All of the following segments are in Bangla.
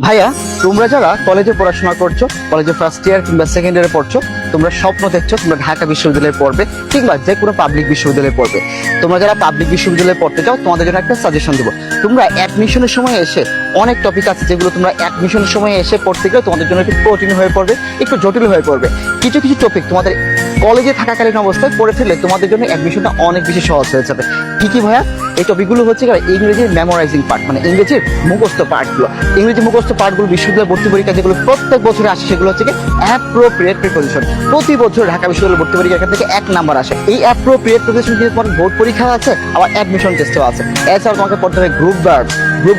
ভাইয়া, তোমরা যারা কলেজে পড়াশোনা করছো, কলেজে ফার্স্ট ইয়ার কিংবা সেকেন্ড ইয়ারে পড়ছো, তোমরা স্বপ্ন দেখছো তোমরা ঢাকা বিশ্ববিদ্যালয়ে পড়বে কিংবা যে কোনো পাবলিক বিশ্ববিদ্যালয়ে পড়বে। তোমরা যারা পাবলিক বিশ্ববিদ্যালয়ে পড়তে চাও, তোমাদের জন্য একটা সাজেশন দেবো। তোমরা অ্যাডমিশনের সময় এসে অনেক টপিক আছে যেগুলো তোমরা অ্যাডমিশনের সময় এসে পড়তে গেলে তোমাদের জন্য একটু কঠিন হয়ে পড়বে, একটু জটিল হয়ে পড়বে। কিছু কিছু টপিক তোমাদের কলেজে থাকাকালীন অবস্থায় পড়ে ফেললে তোমাদের জন্য অ্যাডমিশনটা অনেক বেশি সহজ হয়ে যাবে। কি কি ভাইয়া? এই টপিকগুলো হচ্ছে ইংরেজির মেমোরাইজিং পার্ট, মানে ইংরেজির মুখস্থ পার্টগুলো। ইংরেজি মুখস্থ পার্টগুলো বিশ্ববিদ্যালয় ভর্তি পরীক্ষা যেগুলো প্রত্যেক বছরে আসে, সেগুলো হচ্ছে কি অ্যাপ্রোপ্রিয়েট প্রিপোজিশন। প্রতি বছর ঢাকা বিশ্ববিদ্যালয় ভর্তি পরীক্ষা এখান থেকে 1 নাম্বার আসে। এই অ্যাপ্রোপ্রিয়েট প্রিপোজিশন দিয়ে তোমার বোর্ড পরীক্ষা আছে, আবার অ্যাডমিশন টেস্টও আছে। এছাড়াও তোমাকে পড়তে হবে গ্রুপ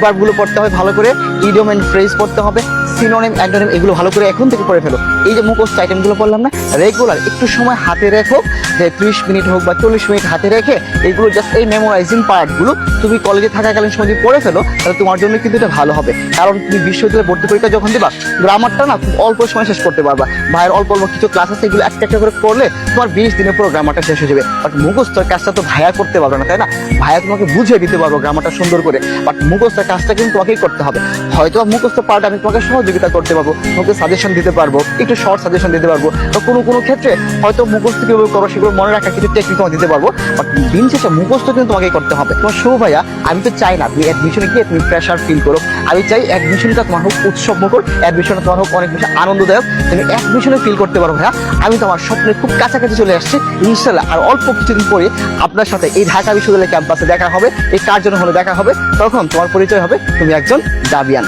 ভার্বগুলো পড়তে হবে ভালো করে, ইডিয়ম এন্ড ফ্রেজ পড়তে হবে, সিনোনিম অ্যান্টোনিম এগুলো ভালো করে এখন থেকে পড়ে ফেলো। এই যে মুখস্থ আইটেমগুলো বললাম না, রেগুলার একটু সময় হাতে রেখো, যে 30 মিনিট হোক বা 40 মিনিট হাতে রেখে এইগুলো জাস্ট এই মেমোরাইজিং পার্টগুলো তুমি কলেজে থাকাকালীন সময় যদি পড়ে ফেলো, তাহলে তোমার জন্য কিন্তু এটা ভালো হবে। কারণ তুমি বিশ্ববিদ্যালয়ে ভর্তি পরীক্ষা যখন দিবা, গ্রামারটা না খুব অল্প সময় শেষ করতে পারবা। ভাইয়ের অল্প অল্প কিছু ক্লাস আছে, এগুলো একটা একটা করে পড়লে তোমার 20 দিনে পুরো গ্রামারটা শেষ হয়ে যাবে। বাট মুখস্থর কাজটা তো ভাইয়া করতে পারবে না, তাই না? ভাইয়া তোমাকে বুঝিয়ে দিতে পারবো গ্রামারটা সুন্দর করে, বাট মুখস্থের কাজটা কিন্তু তোমাকেই করতে হবে। হয়তো মুখস্থ পার্ট আমি তোমাকে সহযোগিতা করতে পারবো, তোমাকে সাজেশন দিতে পারবো, একটু শর্ট সাজেশন দিতে পারবো, বা কোনো ক্ষেত্রে হয়তো মুখস্থ কিভাবে করো সেগুলো মনে রাখার কিছু টেকনিক তোমাকে দিতে পারবো। বাট দিন শেষে মুখস্থ কিন্তু তোমাকেই করতে হবে। তোমার শুভ ভাইয়া, আমি তো চাই না তুমি অ্যাডমিশনে গিয়ে তুমি প্রেশার ফিল করো। আমি চাই অ্যাডমিশনটা তোমার হোক উৎসবমুখর, অ্যাডমিশনটা তোমার হোক অনেক বেশি আনন্দদায়ক, তুমি অ্যাডমিশনে ফিল করতে পারো। ভাইয়া, আমি তো আমার স্বপ্নের খুব কাছাকাছি চলে আসছি। ইনশাল্লাহ আর অল্প কিছুদিন পরে আপনার সাথে এই ঢাকা বিশ্ববিদ্যালয় ক্যাম্পাসে দেখা হবে, এই কার্জন হলে দেখা হবে। তখন তোমার পরিচয় হবে তুমি একজন দাবিয়ান।